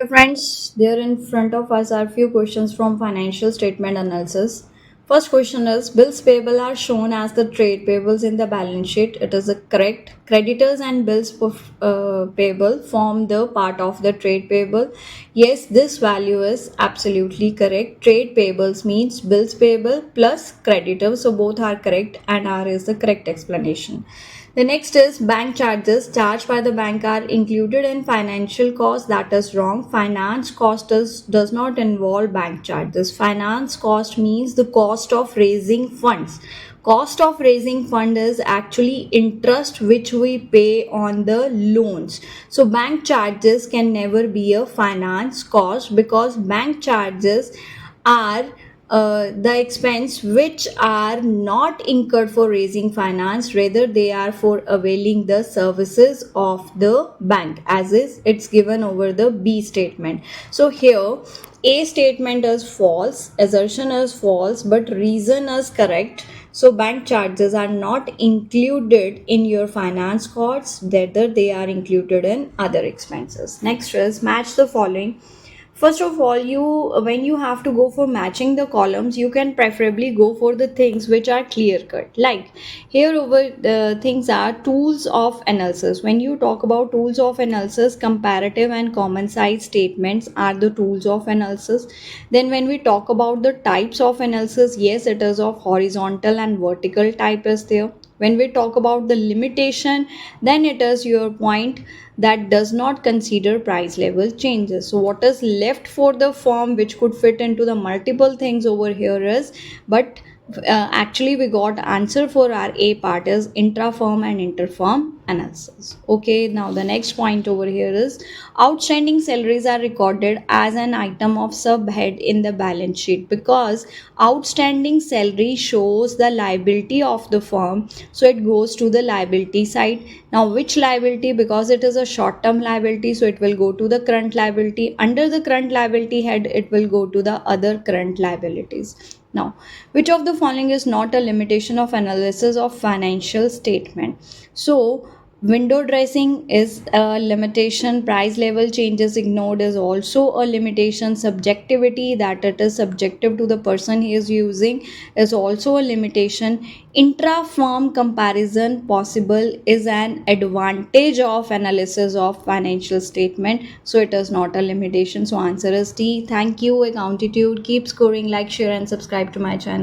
Friends, there in front of us are few questions from financial statement analysis. First question is bills payable are shown as the trade payables in the balance sheet. It is a correct. Creditors and payable form the part of the trade payable. Yes, this value is absolutely correct. Trade payables means bills payable plus creditors. So both are correct and R is the correct explanation. The next is bank charges charged by the bank are included in financial cost. That is wrong. Finance cost does not involve bank charges. Finance cost means the cost of raising funds. Cost of raising fund is actually interest which we pay on the loans. So bank charges can never be a finance cost because bank charges are the expense which are not incurred for raising finance, rather they are for availing the services of the bank, as is it's given over the B statement. So here A statement is false, assertion is false, but reason is correct. So bank charges are not included in your finance costs, rather they are included in other expenses. Next is match the following. First of all, you when you have to go for matching the columns, you can preferably go for the things which are clear cut. Like here over the things are tools of analysis. When you talk about tools of analysis, comparative and common size statements are the tools of analysis. Then when we talk about the types of analysis, yes, it is of horizontal and vertical type is there. When we talk about the limitation, then it is your point that does not consider price level changes. So what is left for the firm which could fit into the multiple things over here is, but actually we got answer for our A part is intra-firm and inter-firm analysis. Okay, now the next point over here is outstanding salaries are recorded as an item of subhead in the balance sheet because outstanding salary shows the liability of the firm, so it goes to the liability side. Now which liability? Because it is a short term liability, so it will go to the current liability. Under the current liability head, it will go to the other current liabilities. Now, which of the following is not a limitation of analysis of financial statement? So window dressing is a limitation. Price level changes ignored is also a limitation. Subjectivity, that it is subjective to the person he is using, is also a limitation. Intra firm comparison possible is an advantage of analysis of financial statement, so it is not a limitation. So answer is D. Thank you, Accountitude. Keep scoring, like, share and subscribe to my channel.